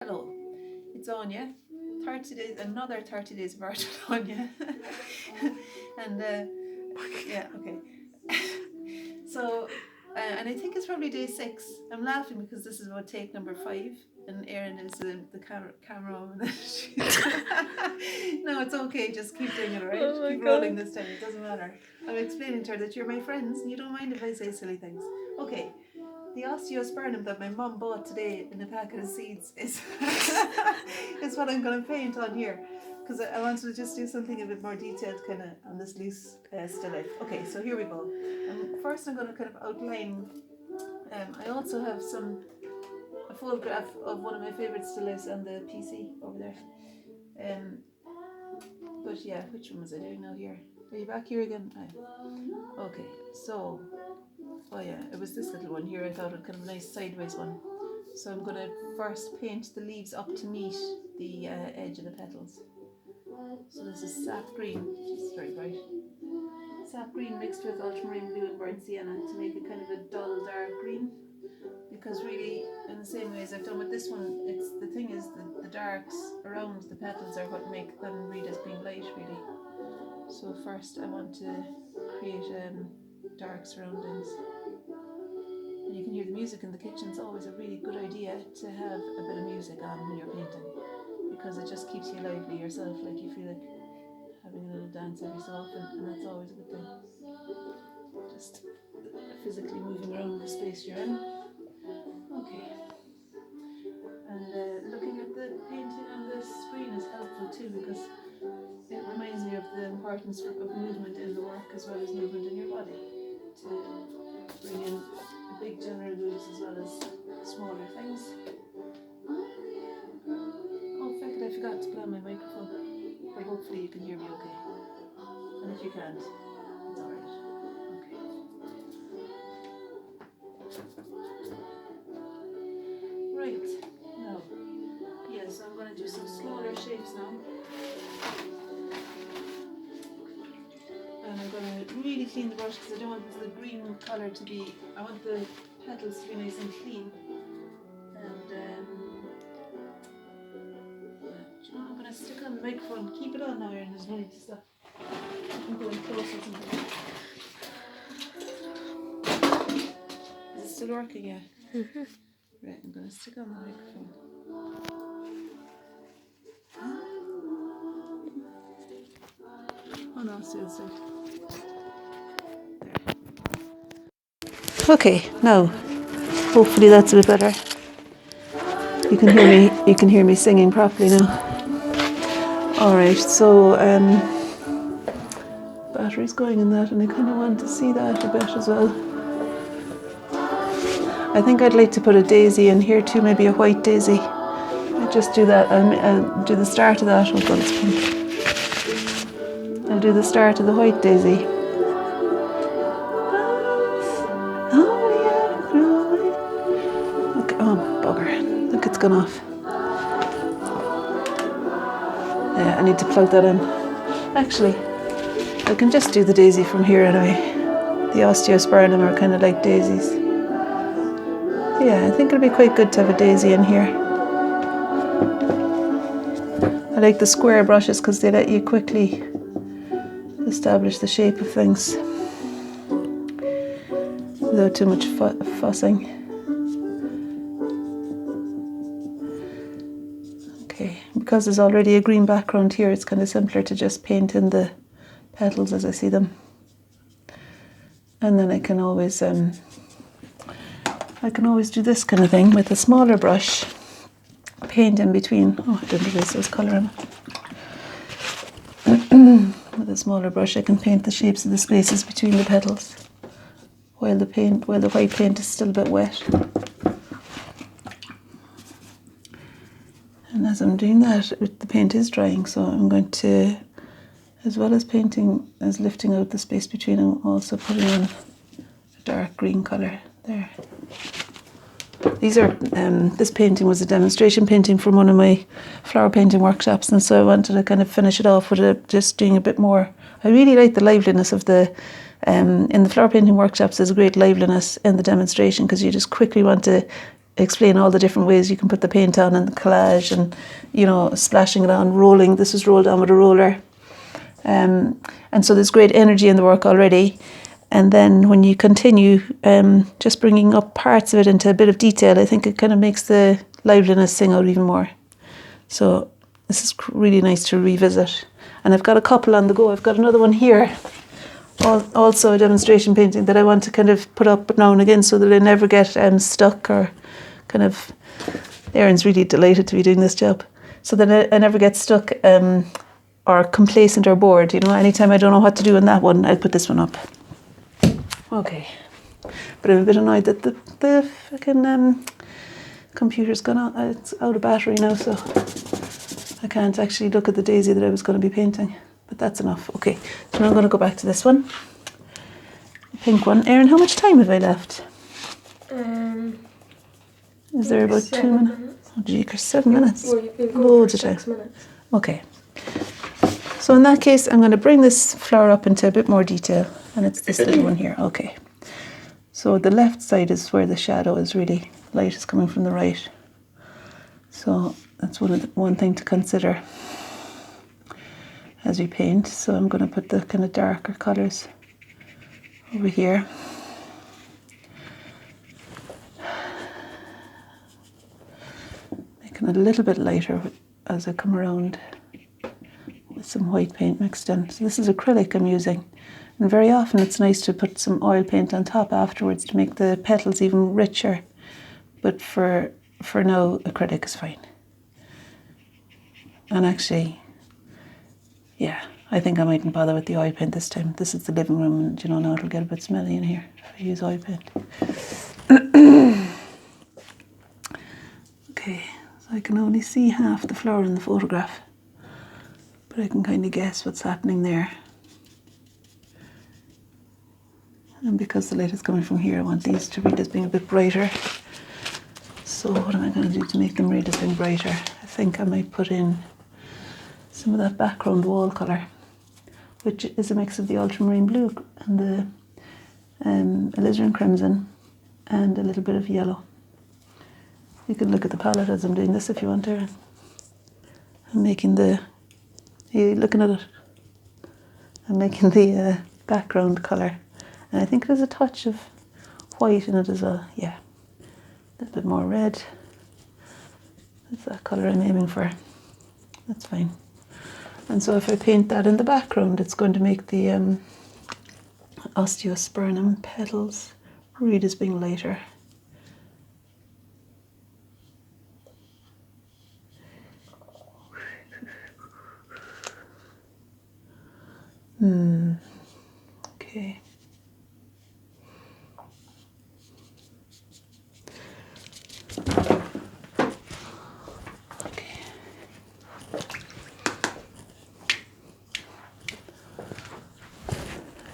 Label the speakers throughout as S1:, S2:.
S1: Hello, it's Áine. 30 days, another 30 days of art with Áine. and yeah, okay. So, and I think it's probably day 6. I'm laughing because this is about take number 5, and Erin is the camera woman. No, it's okay. Just keep doing it, alright?
S2: Oh my
S1: keep
S2: God.
S1: rolling this time. It doesn't matter. I'm explaining to her that you're my friends and you don't mind if I say silly things. Okay. The osteospermum that my mum bought today in a packet of seeds is is what I'm going to paint on here, because I wanted to just do something a bit more detailed kind of on this loose still life. Okay, so here we go. First I'm going to kind of outline, I also have a photograph of one of my favourite still lifes on the PC over there. But yeah, which one was I doing now here? Are you back here again? Okay, so oh yeah, it was this little one here. I thought it was kind of a nice sideways one. So I'm going to first paint the leaves up to meet the edge of the petals. So this is sap green, which is very bright. Sap green mixed with ultramarine blue and burnt sienna to make it kind of a dull dark green. Because really, in the same way as I've done with this one, the thing is the darks around the petals are what make them read as being light, really. So first I want to create dark surroundings. And you can hear the music in the kitchen. It's always a really good idea to have a bit of music on when you're painting, because it just keeps you lively yourself, like you feel like having a little dance every so often, and that's always a good thing. Just physically moving around the space you're in. Okay. And looking at the painting on the screen is helpful too, because it reminds me of the importance of movement in the work as well as movement in your body, to bring in big general moves as well as smaller things. Oh, in fact, I forgot to put on my microphone, but hopefully you can hear me okay. And if you can't, it's alright. Okay. Right, now, so I'm going to do some smaller shapes now. And I'm going to really clean the brush because I don't want the green colour to be, I want the petals to be nice and clean. And I'm going to stick on the microphone. Keep it on now, Erin, there's no need to stop. I'm going close or something. Is it still working? Yeah.
S2: Mm-hmm.
S1: Right, I'm going to stick on the microphone. Oh no, still inside. There. Okay, now hopefully that's a bit better. You can hear me singing properly now. Alright, so battery's going in that, and I kind of want to see that a bit as well. I think I'd like to put a daisy in here too, maybe a white daisy. I'll just do that. I'll do the start of that. Oh God, it's pink. I'll do the start of the white daisy. Look, oh bugger! Look, it's gone off. Yeah, I need to plug that in. Actually, I can just do the daisy from here anyway. The osteospermum are kind of like daisies. Yeah, I think it'll be quite good to have a daisy in here. I like the square brushes because they let you quickly establish the shape of things without too much fussing. Okay, because there's already a green background here, it's kind of simpler to just paint in the petals as I see them. And then I can always do this kind of thing with a smaller brush, paint in between. Oh, I didn't erase those colour in. With a smaller brush I can paint the shapes of the spaces between the petals while the white paint is still a bit wet. And as I'm doing that, the paint is drying, so I'm going to, as well as painting, as lifting out the space between, I'm also putting on a dark green colour there. These are, this painting was a demonstration painting from one of my flower painting workshops, and so I wanted to kind of finish it off with just doing a bit more. I really like the liveliness of in the flower painting workshops, there's a great liveliness in the demonstration because you just quickly want to explain all the different ways you can put the paint on and the collage and, you know, splashing it on, rolling. This is rolled on with a roller. And so there's great energy in the work already. And then when you continue just bringing up parts of it into a bit of detail, I think it kind of makes the liveliness sing out even more. So this is really nice to revisit. And I've got a couple on the go. I've got another one here, also a demonstration painting that I want to kind of put up now and again so that I never get stuck or kind of... Erin's really delighted to be doing this job. So that I never get stuck or complacent or bored. You know, anytime I don't know what to do in that one, I'll put this one up. Okay. But I'm a bit annoyed that the fucking computer's gone out. It's out of battery now, so I can't actually look at the daisy that I was going to be painting. But that's enough. Okay, so now I'm going to go back to this one. The pink one. Erin, how much time have I left? Is there about 2 minutes? Oh, gee, 7 minutes.
S2: Well, you've been
S1: loads of
S2: for
S1: time.
S2: 6 minutes.
S1: Okay. So in that case, I'm going to bring this flower up into a bit more detail. And it's this little one here. Okay. So the left side is where the shadow is really, light is coming from the right. So that's one thing to consider as we paint. So I'm going to put the kind of darker colours over here. Making it a little bit lighter as I come around with some white paint mixed in. So this is acrylic I'm using. And very often it's nice to put some oil paint on top afterwards to make the petals even richer. But for now, acrylic is fine. And actually, yeah, I think I mightn't bother with the oil paint this time. This is the living room, and you know, now it'll get a bit smelly in here if I use oil paint. Okay, so I can only see half the flower in the photograph, but I can kind of guess what's happening there. And because the light is coming from here, I want these to read as being a bit brighter. So what am I going to do to make them read as being brighter? I think I might put in some of that background wall colour, which is a mix of the ultramarine blue and the alizarin crimson and a little bit of yellow. You can look at the palette as I'm doing this if you want, Erin. I'm making the... Are you looking at it? I'm making the background colour. And I think there's a touch of white in it as well. Yeah, a little bit more red. That's that colour I'm aiming for. That's fine. And so if I paint that in the background, it's going to make the osteospermum petals read as being lighter. Okay.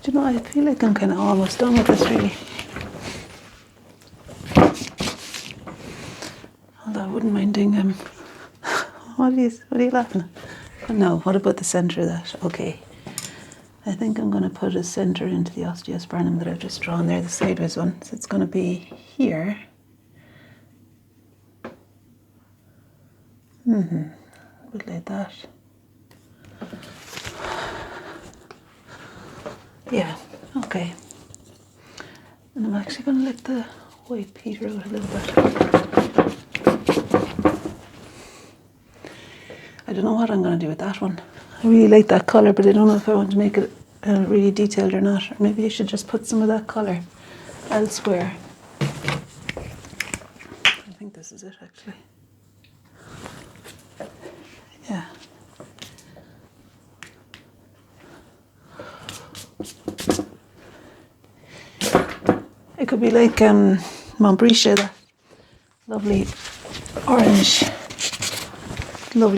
S1: Do you know, I feel like I'm kind of almost done with this, really. Although I wouldn't mind doing what are you laughing at? No, what about the centre of that? Okay. I think I'm going to put a centre into the osteospermum that I've just drawn there, the sideways one. So it's going to be here. A bit like that. Yeah, okay. And I'm actually going to let the white peter out a little bit. I don't know what I'm going to do with that one. I really like that colour, but I don't know if I want to make it really detailed or not. Or maybe I should just put some of that colour elsewhere. I think this is it, actually. Yeah. It could be like Montbretia, that lovely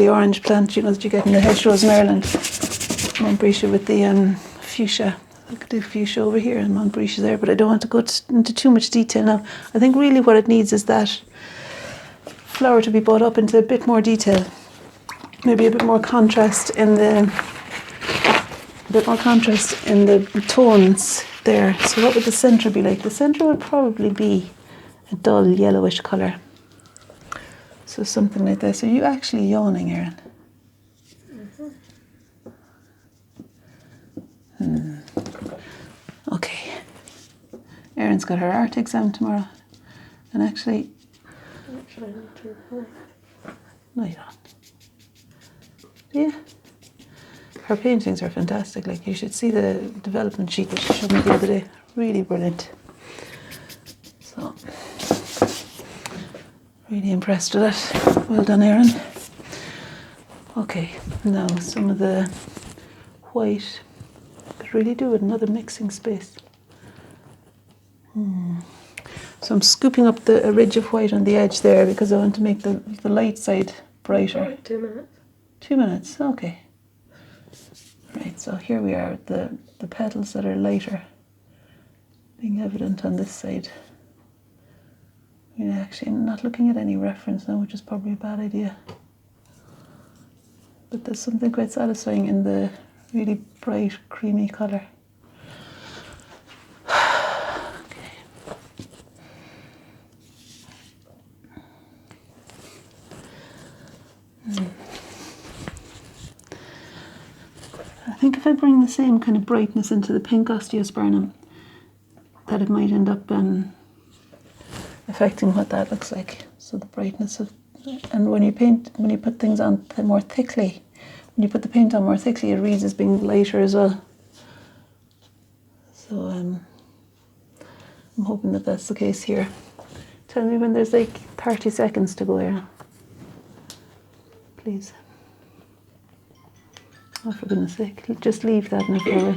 S1: orange plant, you know, that you get in the hedgerows in Ireland. Montbretia with the fuchsia. I could do fuchsia over here and Montbretia there, but I don't want to go into too much detail now. I think really what it needs is that flower to be brought up into a bit more detail. Maybe a bit more contrast in the tones there. So what would the centre be like? The centre would probably be a dull yellowish colour. So something like this. Are you actually yawning, Erin? Okay. Erin's got her art exam tomorrow. And actually...
S2: Actually, I need to report.
S1: No, you don't. Yeah. Her paintings are fantastic. Like, you should see the development sheet that she showed me the other day. Really brilliant. So, really impressed with it. Well done, Erin. Okay, now some of the white. Could really do with another mixing space. So I'm scooping up a ridge of white on the edge there because I want to make the light side brighter.
S2: Right, 2 minutes.
S1: 2 minutes, okay. Right, so here we are with the petals that are lighter being evident on this side. Actually, I'm not looking at any reference now, which is probably a bad idea. But there's something quite satisfying in the really bright, creamy colour. I think if I bring the same kind of brightness into the pink osteospermum, that it might end up affecting what that looks like. So the brightness of, and when you put things on more thickly, when you put the paint on more thickly, it reads as being lighter as well. So I'm hoping that that's the case here. Tell me when there's like 30 seconds to go here. Please. Oh, for goodness sake, just leave that in the doorway.